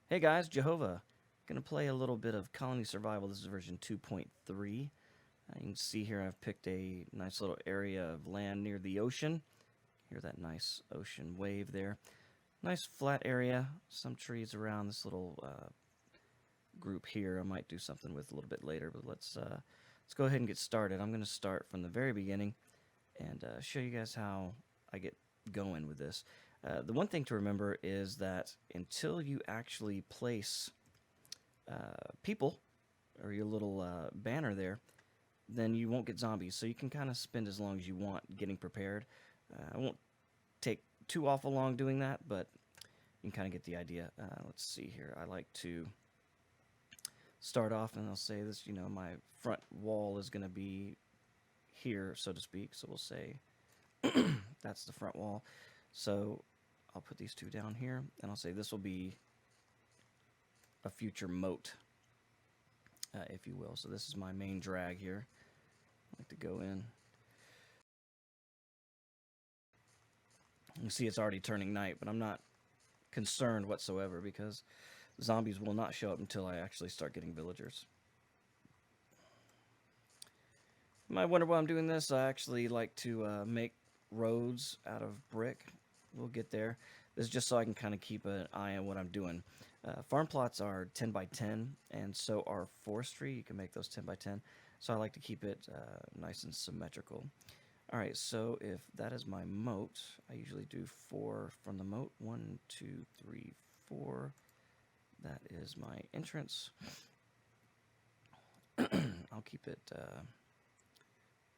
Hey guys, Jehovah. Gonna play a little bit of Colony Survival. This is version 2.3. You can see here I've picked a nice little area of land near the ocean. Hear that nice ocean wave there. Nice flat area. Some trees around this little group here. I might do something with a little bit later, but let's go ahead and get started. I'm gonna start from the very beginning and show you guys how I get going with this. The one thing to remember is that until you actually place people or your little banner there, then you won't get zombies. So you can kind of spend as long as you want getting prepared. I won't take too awful long doing that, but you can kind of get the idea. Let's see here. I like to start off and I'll say this, my front wall is going to be here, so to speak. So we'll say that's the front wall. So I'll put these two down here and I'll say this will be a future moat, if you will. So this is my main drag here. I like to go in. You can see it's already turning night, but I'm not concerned whatsoever because zombies will not show up until I actually start getting villagers. You might wonder why I'm doing this. I actually like to make roads out of brick. We'll get there. This is just so I can kind of keep an eye on what I'm doing. Farm plots are 10 by 10, and so are forestry. You can make those 10 by 10. So I like to keep it nice and symmetrical. All right, so if that is my moat, I usually do 4 from the moat. 1, 2, 3, 4. That is my entrance. I'll keep it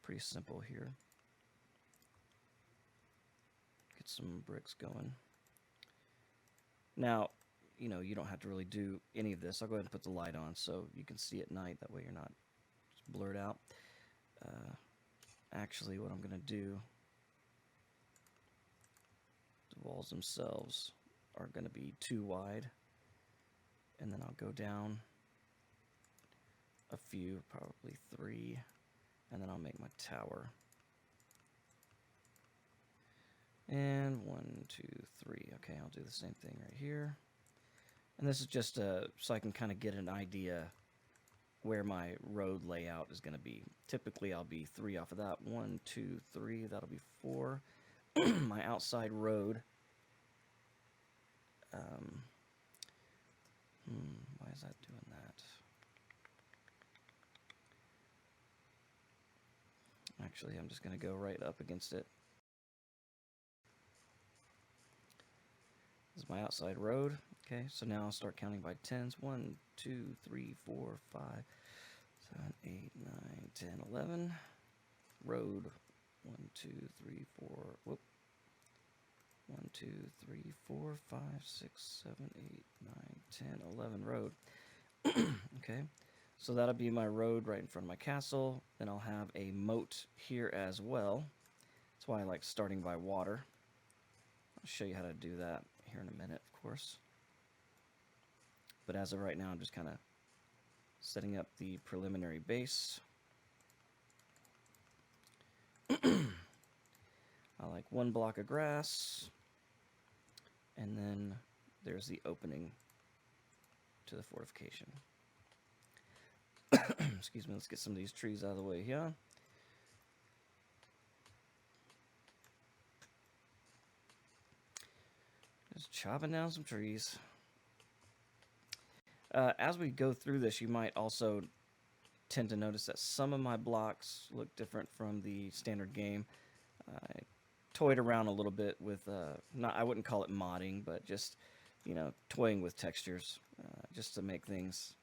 pretty simple here. Get some bricks going. Now, you don't have to really do any of this. I'll go ahead and put the light on so you can see at night. That way you're not just blurred out. Actually, what I'm going to do, the walls themselves are going to be 2 wide. And then I'll go down a few, probably 3. And then I'll make my tower. And 1, 2, 3. Okay, I'll do the same thing right here. And this is just so I can kind of get an idea where my road layout is going to be. Typically, I'll be 3 off of that. 1, 2, 3. That'll be 4. My outside road. Why is that doing that? Actually, I'm just going to go right up against it. This is my outside road. Okay, so now I'll start counting by tens. 1, 2, 3, 4, 5, 7, 8, 9, 10, 11. Road. 1, 2, 3, 4. Whoop. 1, 2, 3, 4, 5, 6, 7, 8, 9, 10, 11. Road. Okay, so that'll be my road right in front of my castle. Then I'll have a moat here as well. That's why I like starting by water. I'll show you how to do that here in a minute, of course. But as of right now, I'm just kind of setting up the preliminary base. I like 1 block of grass. And then there's the opening to the fortification. Excuse me, let's get some of these trees out of the way here. Just chopping down some trees. As we go through this, you might also tend to notice that some of my blocks look different from the standard game. I toyed around a little bit with, I wouldn't call it modding, but just, toying with textures, just to make things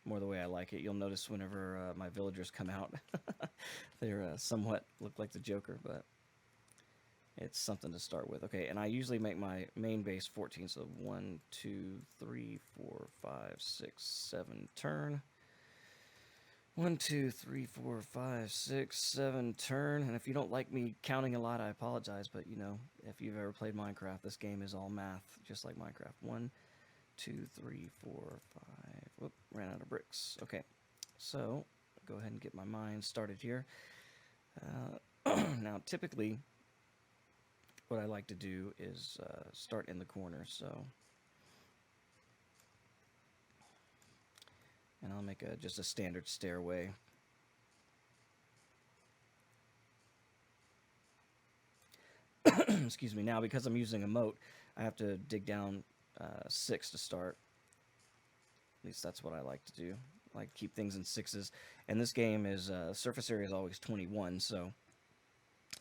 more the way I like it. You'll notice whenever my villagers come out, they're somewhat look like the Joker, but it's something to start with. Okay, and I usually make my main base 14, so 1, 2, 3, 4, 5, 6, 7 turn. 1, 2, 3, 4, 5, 6, 7 turn. And if you don't like me counting a lot, I apologize, but if you've ever played Minecraft, this game is all math, just like Minecraft. 1, 2, 3, 4, 5. Whoop, ran out of bricks. Okay, so go ahead and get my mine started here. Now, typically, what I like to do is start in the corner. So, and I'll make just a standard stairway. Excuse me. Now, because I'm using a moat, I have to dig down 6 to start. At least that's what I like to do. I like to keep things in 6s. And this game is surface area is always 21. So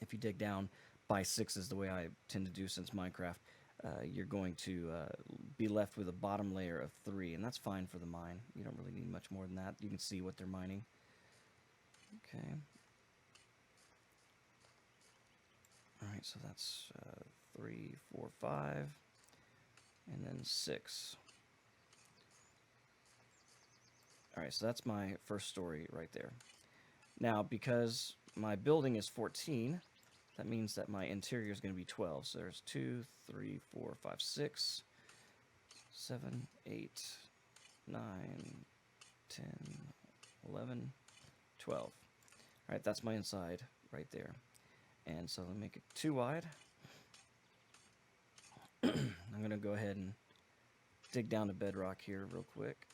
if you dig down by 6s, the way I tend to do since Minecraft, you're going to be left with a bottom layer of 3, and that's fine for the mine. You don't really need much more than that. You can see what they're mining. Okay. All right, so that's 3, 4, 5, and then 6. All right, so that's my first story right there. Now, because my building is 14, that means that my interior is going to be 12. So there's 2, 3, 4, 5, 6, 7, 8, 9, 10, 11, 12. All right, that's my inside right there. And so let me make it 2 wide. I'm going to go ahead and dig down to bedrock here real quick.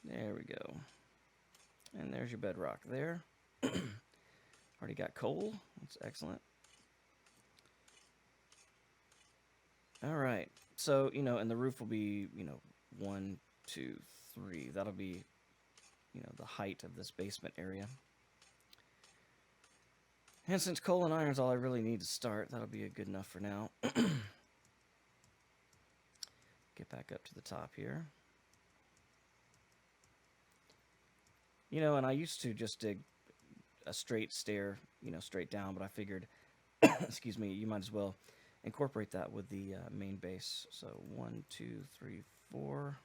There we go. And there's your bedrock there. Already got coal. That's excellent. All right. So, and the roof will be, 1, 2, 3. That'll be, the height of this basement area. And since coal and iron is all I really need to start, that'll be good enough for now. Get back up to the top here. And I used to just dig a straight stair, straight down, but I figured, excuse me, you might as well incorporate that with the main base. So 1, 2, 3, 4.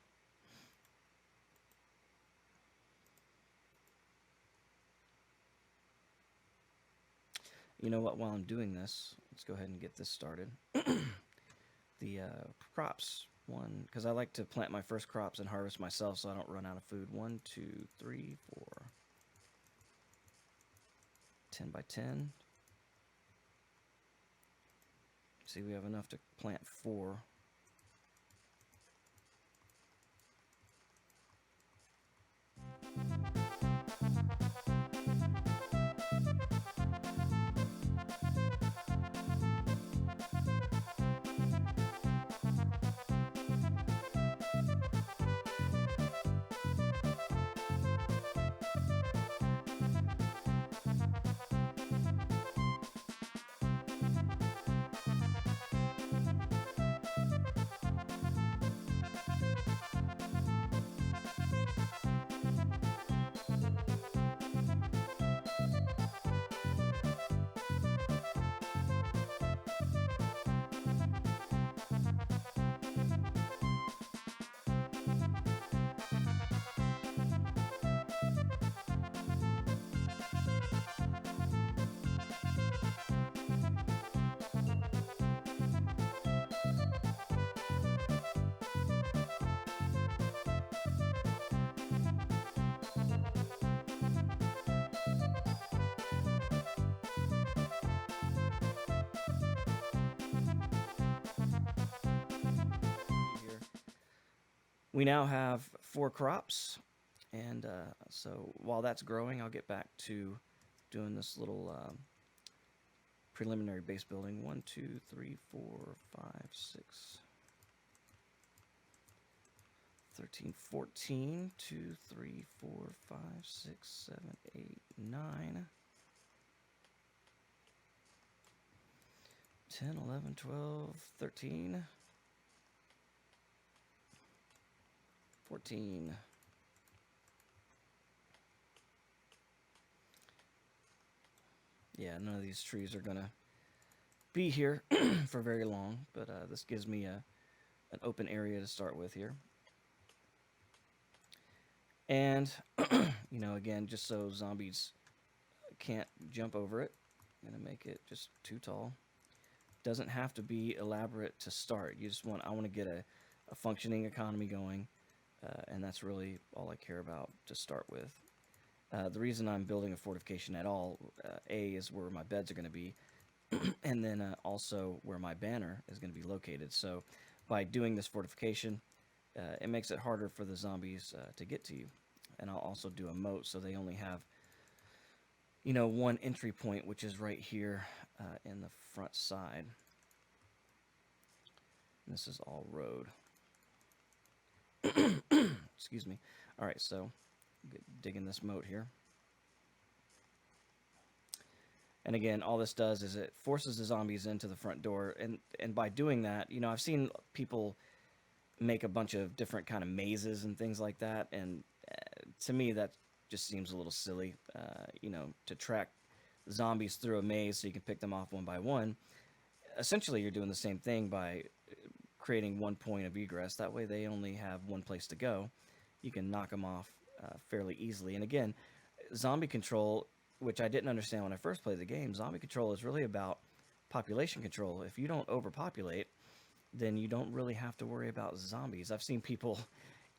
You know what, while I'm doing this, let's go ahead and get this started. The crops. Because I like to plant my first crops and harvest myself so I don't run out of food. 1, 2, 3, 4. 10 by 10. See, we have enough to plant 4. We now have 4 crops, and so while that's growing, I'll get back to doing this little preliminary base building. 1, 2, 3, 4, 5, 6, 13, 14, 2, 3, 4, 5, 6, 7, 8, 9, 10, 11, 12, 13, 14. Yeah, none of these trees are gonna be here for very long, but this gives me an open area to start with here. And, you know, again, just so zombies can't jump over it, I'm gonna make it just too tall. Doesn't have to be elaborate to start. You just I want to get a functioning economy going, and that's really all I care about to start with. The reason I'm building a fortification at all, A, is where my beds are going to be, and then also where my banner is going to be located. So by doing this fortification, it makes it harder for the zombies to get to you. And I'll also do a moat so they only have, you know, one entry point, which is right here in the front side. And this is all road. Excuse me. All right, so digging this moat here. And again, all this does is it forces the zombies into the front door. And by doing that, you know, I've seen people make a bunch of different kind of mazes and things like that. And to me, that just seems a little silly, you know, to track zombies through a maze so you can pick them off one by one. Essentially, you're doing the same thing by creating one point of egress. That way they only have one place to go. You can knock them off fairly easily. And again, zombie control, which I didn't understand when I first played the game, zombie control is really about population control. If you don't overpopulate, then you don't really have to worry about zombies. I've seen people,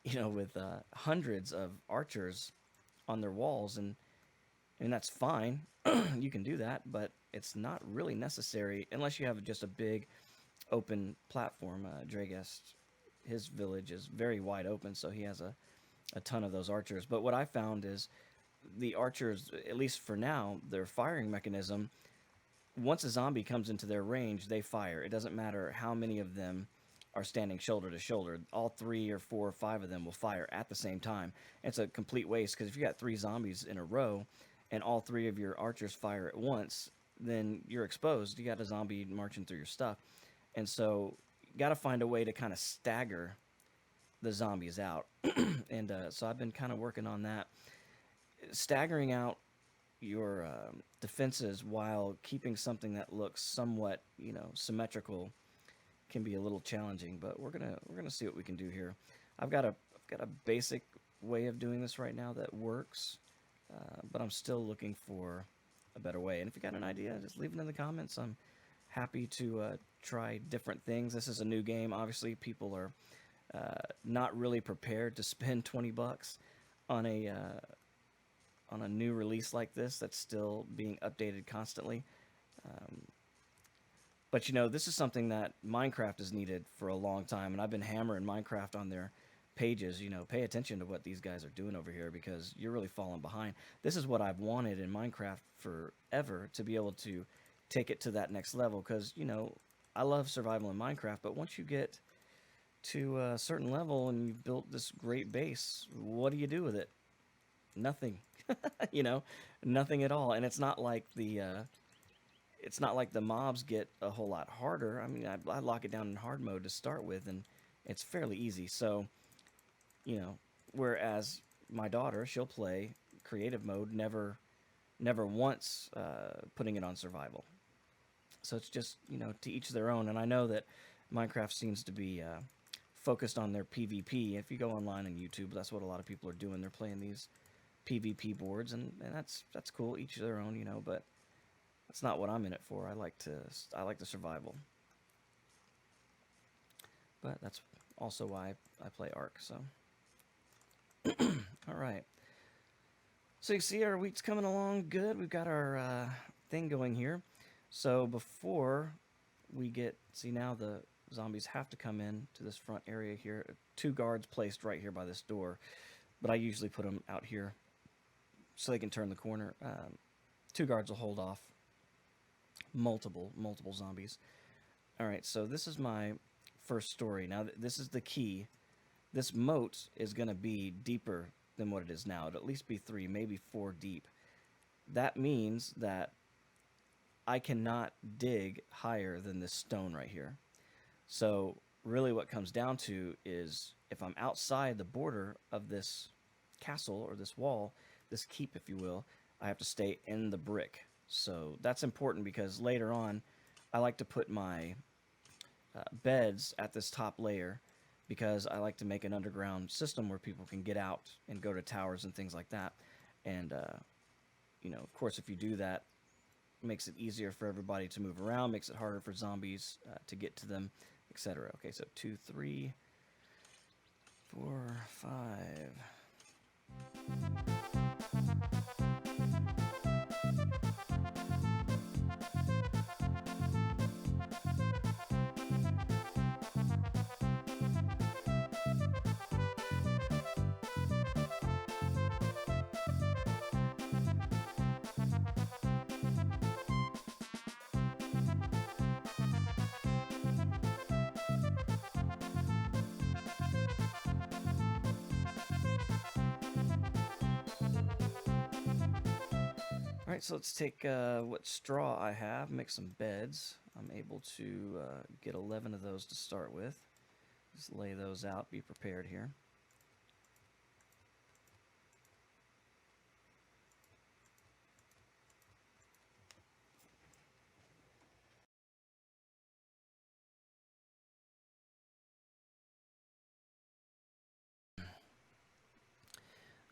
you know, with hundreds of archers on their walls, and that's fine. You can do that, but it's not really necessary unless you have just a big open platform. Dragest, his village is very wide open, so he has a ton of those archers. But what I found is the archers, at least for now, their firing mechanism, once a zombie comes into their range, they fire. It doesn't matter how many of them are standing shoulder to shoulder. All 3 or 4 or 5 of them will fire at the same time. It's a complete waste, because if you got 3 zombies in a row and all 3 of your archers fire at once, then you're exposed. You got a zombie marching through your stuff. And so you got to find a way to kind of stagger the zombies out. And so I've been kind of working on that. Staggering out your defenses while keeping something that looks somewhat, you know, symmetrical can be a little challenging, but we're gonna see what we can do here. I've got a basic way of doing this right now that works, but I'm still looking for a better way. And if you got an idea, just leave it in the comments. I'm happy to try different things. This is a new game. Obviously, people are not really prepared to spend 20 bucks on a new release like this that's still being updated constantly. But you know, this is something that Minecraft has needed for a long time, and I've been hammering Minecraft on their pages. You know, pay attention to what these guys are doing over here, because you're really falling behind. This is what I've wanted in Minecraft forever, to be able to take it to that next level, because, you know, I love survival in Minecraft, but once you get to a certain level and you've built this great base, what do you do with it? Nothing. You know, nothing at all. And it's not like the mobs get a whole lot harder. I mean, I lock it down in hard mode to start with, and it's fairly easy. So, you know, whereas my daughter, she'll play creative mode, never once putting it on survival. So it's just, you know, to each their own. And I know that Minecraft seems to be focused on their PvP. If you go online on YouTube, that's what a lot of people are doing. They're playing these PvP boards, and that's cool. Each their own, you know, but that's not what I'm in it for. I like the survival. But that's also why I play Ark. So, all right. So you see our wheat's coming along good. We've got our thing going here. So before we see, now the zombies have to come in to this front area here. 2 guards placed right here by this door, but I usually put them out here so they can turn the corner. 2 guards will hold off multiple zombies. All right, so this is my first story. Now, this is the key. This moat is going to be deeper than what it is now. It'll at least be 3, maybe 4 deep. That means that I cannot dig higher than this stone right here. So really what comes down to is if I'm outside the border of this castle or this wall, this keep, if you will, I have to stay in the brick. So that's important because later on, I like to put my beds at this top layer because I like to make an underground system where people can get out and go to towers and things like that. And, you know, of course, if you do that, it makes it easier for everybody to move around, makes it harder for zombies to get to them, etc. Okay, so 2, 3, 4, 5. All right, so let's take what straw I have, make some beds. I'm able to get 11 of those to start with. Just lay those out, be prepared here.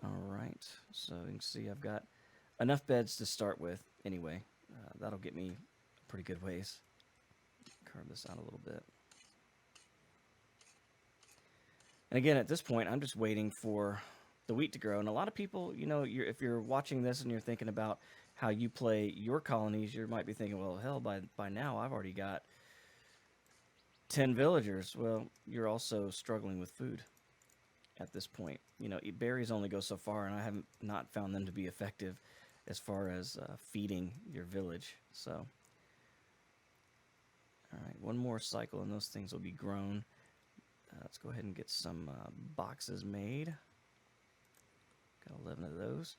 All right, so you can see I've got enough beds to start with anyway. That'll get me a pretty good ways. Carve this out a little bit. And again, at this point, I'm just waiting for the wheat to grow. And a lot of people, you know, if you're watching this and you're thinking about how you play your colonies, you might be thinking, well, hell, by now I've already got 10 villagers. Well, you're also struggling with food at this point. You know, berries only go so far, and I haven't not found them to be effective as far as feeding your village. So, all right, one more cycle, and those things will be grown. Let's go ahead and get some boxes made. Got 11 of those.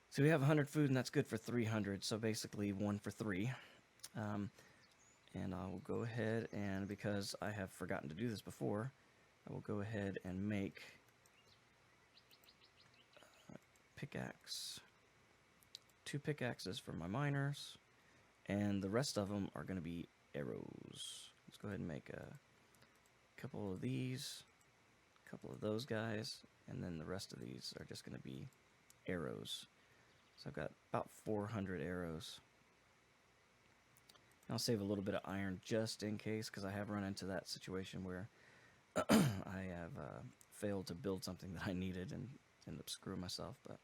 So we have 100 food, and that's good for 300. So basically 1 for 3. And I will go ahead and, because I have forgotten to do this before, I will go ahead and make pickaxe. 2 pickaxes for my miners, and the rest of them are going to be arrows. Let's go ahead and make a couple of these, a couple of those guys, and then the rest of these are just going to be arrows. So I've got about 400 arrows. I'll save a little bit of iron just in case, because I have run into that situation where I have failed to build something that I needed and ended up screwing myself. But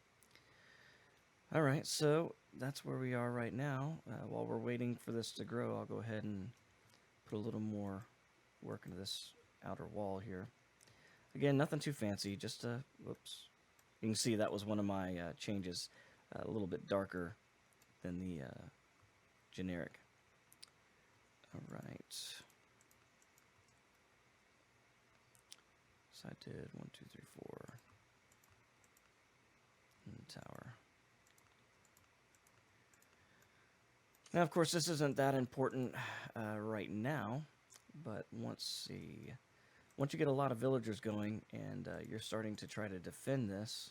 all right, so that's where we are right now. While we're waiting for this to grow, I'll go ahead and put a little more work into this outer wall here. Again, nothing too fancy, just whoops. You can see that was one of my changes, a little bit darker than the generic. All right. So I did 1, 2, 3, 4. And the tower. Now, of course, this isn't that important right now, but once you get a lot of villagers going and you're starting to try to defend this,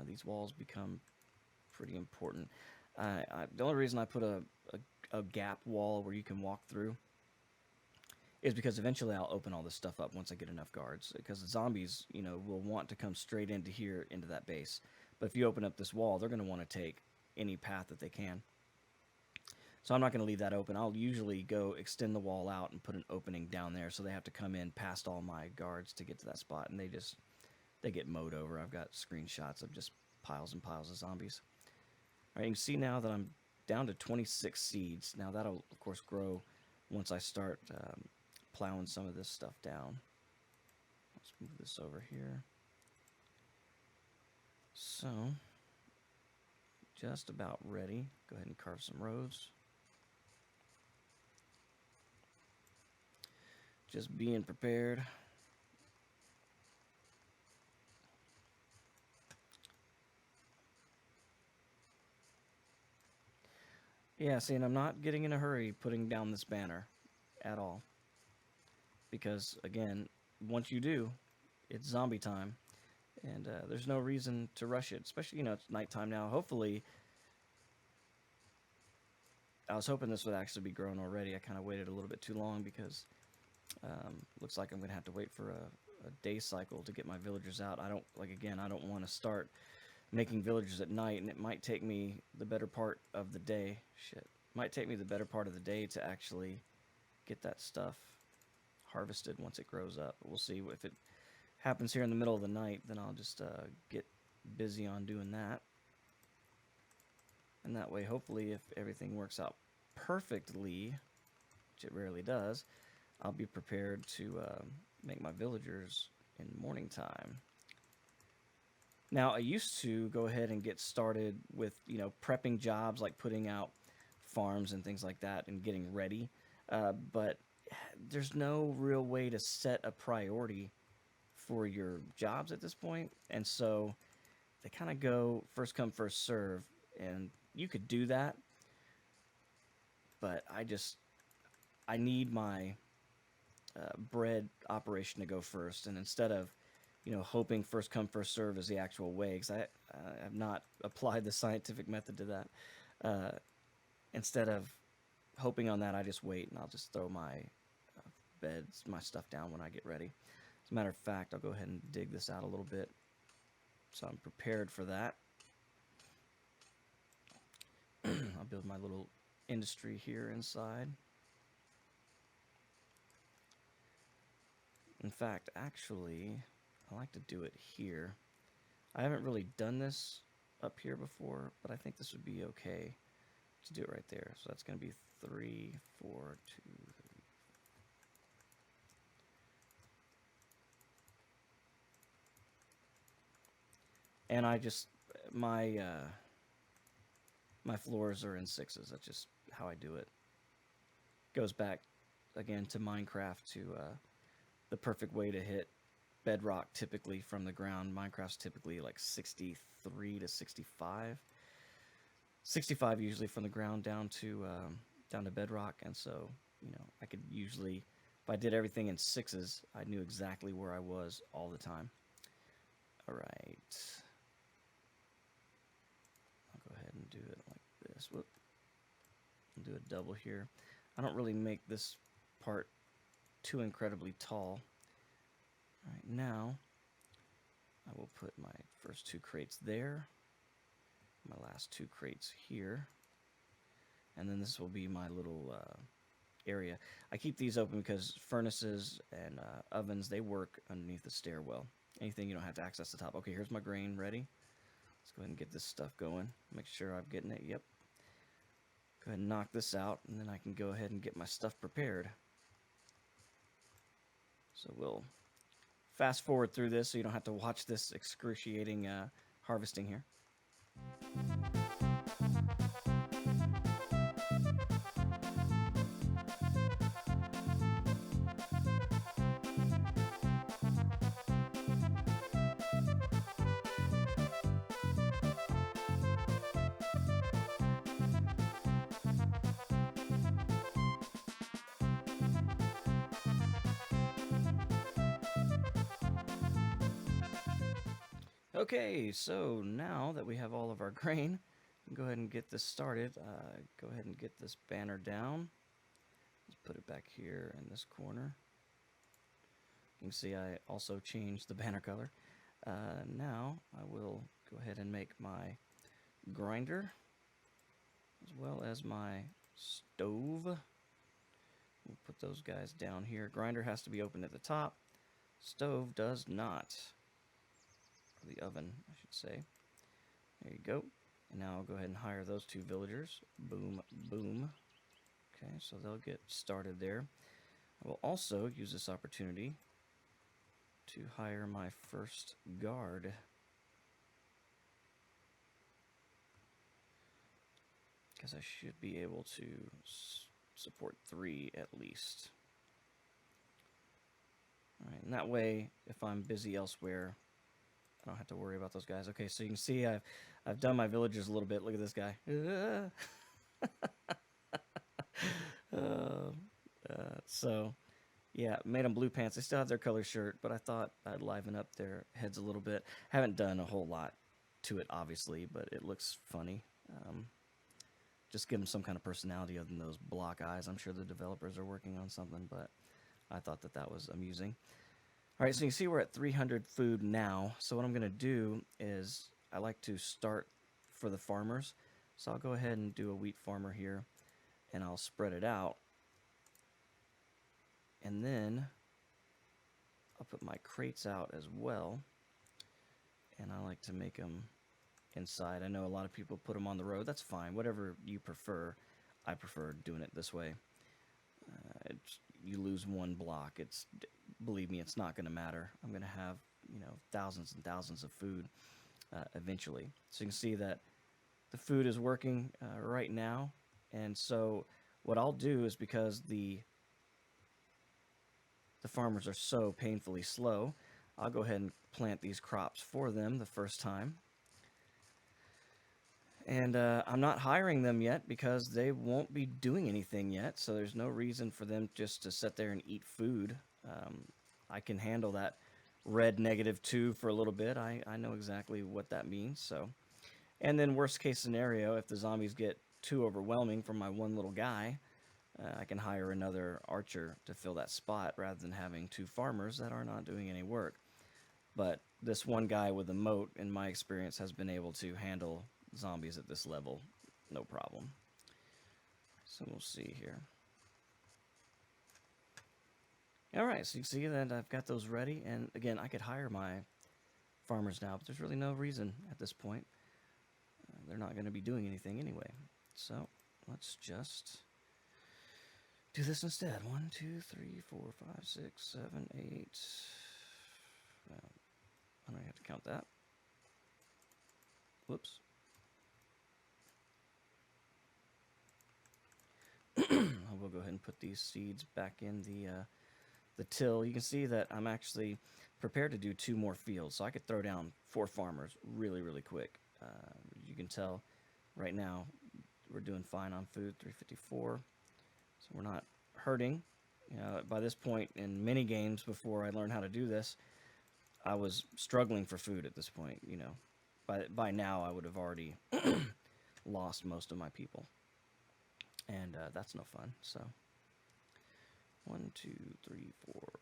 these walls become pretty important. The only reason I put a gap wall where you can walk through is because eventually I'll open all this stuff up once I get enough guards, because the zombies, you know, will want to come straight into here, into that base. But if you open up this wall, they're going to want to take any path that they can. So I'm not going to leave that open. I'll usually go extend the wall out and put an opening down there, so they have to come in past all my guards to get to that spot, and they get mowed over. I've got screenshots of just piles and piles of zombies. All right, you can see now that I'm down to 26 seeds. Now that'll, of course, grow once I start plowing some of this stuff down. Let's move this over here. So, just about ready. Go ahead and carve some roads. Just being prepared. Yeah, see, and I'm not getting in a hurry putting down this banner at all. Because, again, once you do, it's zombie time. And there's no reason to rush it, especially, you know, it's nighttime now. Hopefully, I was hoping this would actually be grown already. I kind of waited a little bit too long because looks like I'm going to have to wait for a day cycle to get my villagers out. I don't, like, again, I don't want to start making villagers at night, and it might take me the better part of the day. Shit. Might take me the better part of the day to actually get that stuff harvested once it grows up. We'll see. If it happens here in the middle of the night, then I'll just get busy on doing that. And that way, hopefully, if everything works out perfectly, which it rarely does, I'll be prepared to make my villagers in morning time. Now, I used to go ahead and get started with, you know, prepping jobs, like putting out farms and things like that and getting ready. But there's no real way to set a priority for your jobs at this point. And so they kind of go first come, first serve. And you could do that. But I need my bread operation to go first. And instead of, you know, hoping first come, first serve is the actual way, because I have not applied the scientific method to that. Instead of hoping on that, I just wait, and I'll just throw my beds, my stuff down when I get ready. As a matter of fact, I'll go ahead and dig this out a little bit so I'm prepared for that. I'll build my little industry here inside. In fact, actually, I like to do it here. I haven't really done this up here before, but I think this would be okay to do it right there. So that's going to be 3, 4, 2, 3. And I just, my floors are in 6s. That's just how I do it. Goes back, again, to Minecraft, to the perfect way to hit bedrock typically from the ground. Minecraft's typically like 63 to 65. 65 usually from the ground down to bedrock, and so, you know, I could usually, if I did everything in 6s, I knew exactly where I was all the time. All right, I'll go ahead and do it like this. Whoop. I'll do a double here. I don't really make this part too incredibly tall. All right, now I will put my first 2 crates there, my last 2 crates here, and then this will be my little area. I keep these open because furnaces and ovens, they work underneath the stairwell. Anything you don't have to access the top. Okay, here's my grain ready. Let's go ahead and get this stuff going. Make sure I'm getting it. Yep. Go ahead and knock this out, and then I can go ahead and get my stuff prepared. So we'll fast forward through this so you don't have to watch this excruciating harvesting here. Okay, so now that we have all of our grain, we can go ahead and get this started. Go ahead and get this banner down. Let's put it back here in this corner. You can see I also changed the banner color. Now I will go ahead and make my grinder as well as my stove. We'll put those guys down here. Grinder has to be open at the top. Stove does not. The oven, I should say. There you go. And now I'll go ahead and hire those 2 villagers. Boom, boom. Okay, so they'll get started there. I will also use this opportunity to hire my first guard. because I should be able to support 3 at least. All right, and that way, if I'm busy elsewhere, I don't have to worry about those guys. Okay, so you can see I've done my villagers a little bit. Look at this guy. So, yeah, made them blue pants. They still have their color shirt, but I thought I'd liven up their heads a little bit. Haven't done a whole lot to it, obviously, but it looks funny. Just give them some kind of personality other than those block eyes. I'm sure the developers are working on something, but I thought that was amusing. All right, so you can see we're at 300 food now. So what I'm going to do is I like to start for the farmers. So I'll go ahead and do a wheat farmer here, and I'll spread it out. And then I'll put my crates out as well. And I like to make them inside. I know a lot of people put them on the road. That's fine. Whatever you prefer. I prefer doing it this way. You lose one block. Believe me, it's not going to matter. I'm going to have, thousands and thousands of food eventually. So you can see that the food is working right now. And so what I'll do is, because the farmers are so painfully slow, I'll go ahead and plant these crops for them the first time. And I'm not hiring them yet because they won't be doing anything yet, so there's no reason for them just to sit there and eat food. I can handle that red -2 for a little bit. I know exactly what that means. So, and then worst case scenario, if the zombies get too overwhelming for my one little guy, I can hire another archer to fill that spot rather than having 2 farmers that are not doing any work. But this one guy with a moat, in my experience, has been able to handle zombies at this level no problem. So we'll see here. Alright, so you can see that I've got those ready, and again, I could hire my farmers now, but there's really no reason at this point. They're not going to be doing anything anyway. So let's just do this instead. 1, 2, 3, 4, 5, 6, 7, 8. Well, I don't have to count that. Whoops. I will go ahead and put these seeds back in the till. You can see that I'm actually prepared to do 2 more fields, so I could throw down 4 farmers really, really quick. You can tell right now we're doing fine on food, 354. So we're not hurting. By this point in many games before I learned how to do this, I was struggling for food at this point. By now I would have already lost most of my people. And that's no fun. So 1, 2, 3, 4.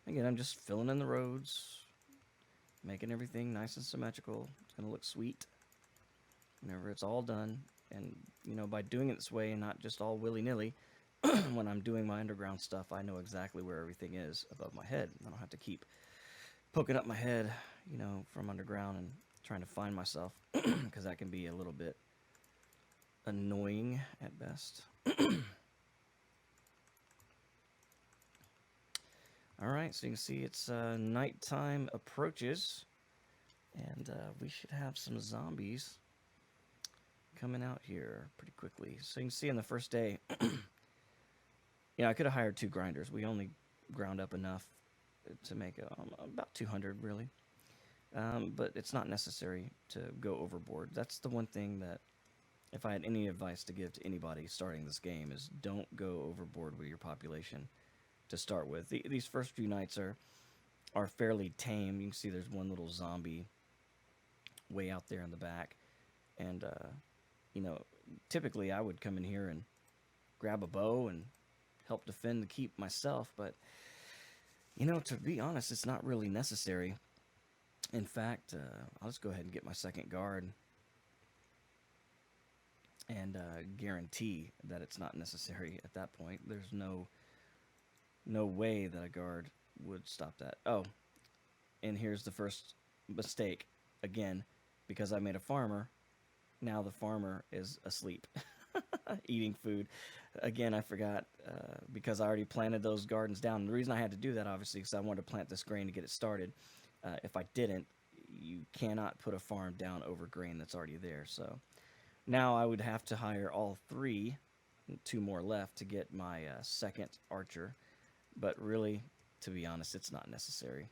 Again, I'm just filling in the roads, making everything nice and symmetrical. It's going to look sweet whenever it's all done. And, by doing it this way and not just all willy-nilly, when I'm doing my underground stuff, I know exactly where everything is above my head. I don't have to keep poking up my head, from underground and trying to find myself, because that can be a little bit annoying at best. Alright, so you can see it's nighttime approaches, and we should have some zombies coming out here pretty quickly. So you can see on the first day, I could have hired 2 grinders. We only ground up enough to make about 200, really. But it's not necessary to go overboard. That's the one thing that, if I had any advice to give to anybody starting this game, is don't go overboard with your population to start with. These first few nights are fairly tame. You can see there's one little zombie way out there in the back. And, typically I would come in here and grab a bow and help defend the keep myself. But, to be honest, it's not really necessary. In fact, I'll just go ahead and get my second guard and guarantee that it's not necessary at that point. There's no No way that a guard would stop that. Oh, and here's the first mistake. Again, because I made a farmer, now the farmer is asleep, eating food. Again, I forgot because I already planted those gardens down. And the reason I had to do that, obviously, because I wanted to plant this grain to get it started. If I didn't, you cannot put a farm down over grain that's already there. So now I would have to hire all three, two more left, to get my second archer. But really, to be honest, it's not necessary.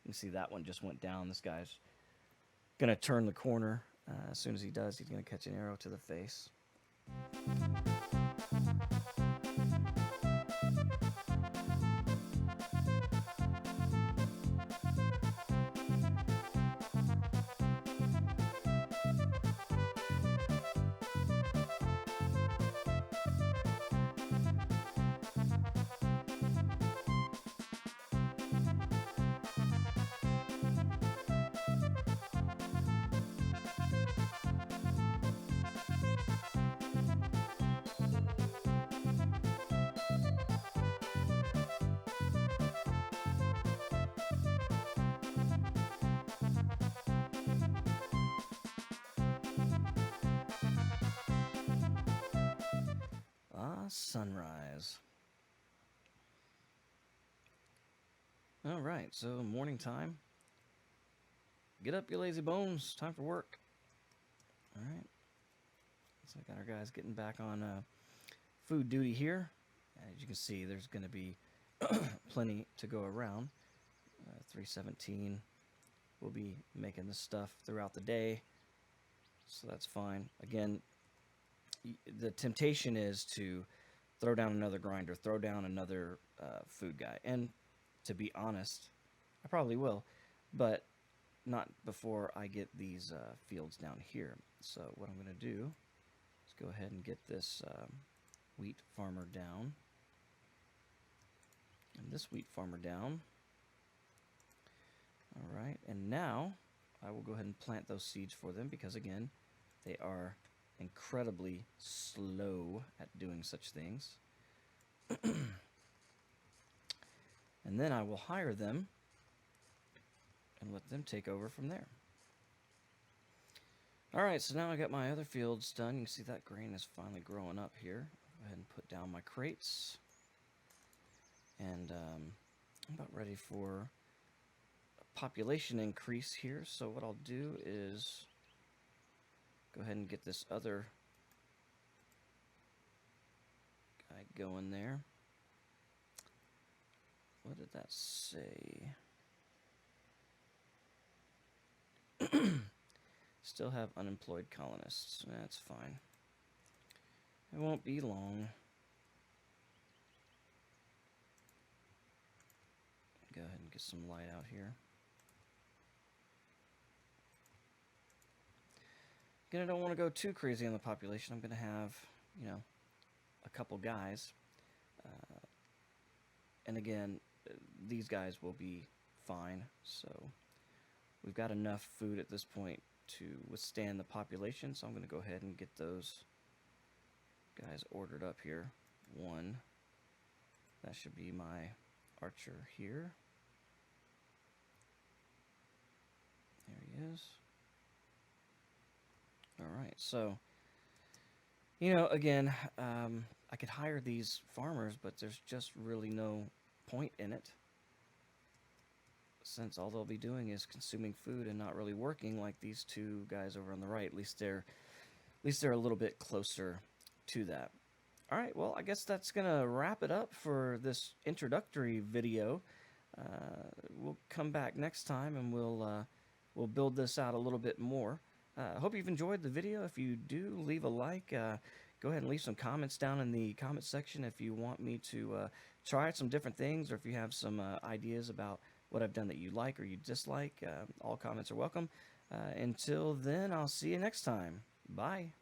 You can see that one just went down. This guy's going to turn the corner. As soon as he does, he's going to catch an arrow to the face. Sunrise. All right, so morning time. Get up, you lazy bones. Time for work. All right. So I got our guys getting back on food duty here. As you can see, there's going to be plenty to go around. 317. We'll be making this stuff throughout the day, so that's fine. Again, the temptation is to throw down another grinder, throw down another food guy. And to be honest, I probably will, but not before I get these fields down here. So what I'm going to do is go ahead and get this wheat farmer down. And this wheat farmer down. All right, and now I will go ahead and plant those seeds for them because, again, they are incredibly slow at doing such things. And then I will hire them and let them take over from there. Alright, so now I got my other fields done. You can see that grain is finally growing up here. I'll go ahead and put down my crates. And I'm about ready for a population increase here. So what I'll do is go ahead and get this other guy going there. What did that say? Still have unemployed colonists. That's fine. It won't be long. Go ahead and get some light out here. Again, I don't want to go too crazy on the population. I'm going to have, you know, a couple guys. And again, these guys will be fine. So we've got enough food at this point to withstand the population. So I'm going to go ahead and get those guys ordered up here. One. That should be my archer here. There he is. Alright, so, you know, again, I could hire these farmers, but there's just really no point in it, since all they'll be doing is consuming food and not really working like these two guys over on the right. At least they're a little bit closer to that. Alright, well, I guess that's gonna wrap it up for this introductory video. We'll come back next time and we'll build this out a little bit more. I hope you've enjoyed the video. If you do, leave a like. Go ahead and leave some comments down in the comment section if you want me to try some different things, or if you have some ideas about what I've done that you like or you dislike. All comments are welcome. Until then, I'll see you next time. Bye.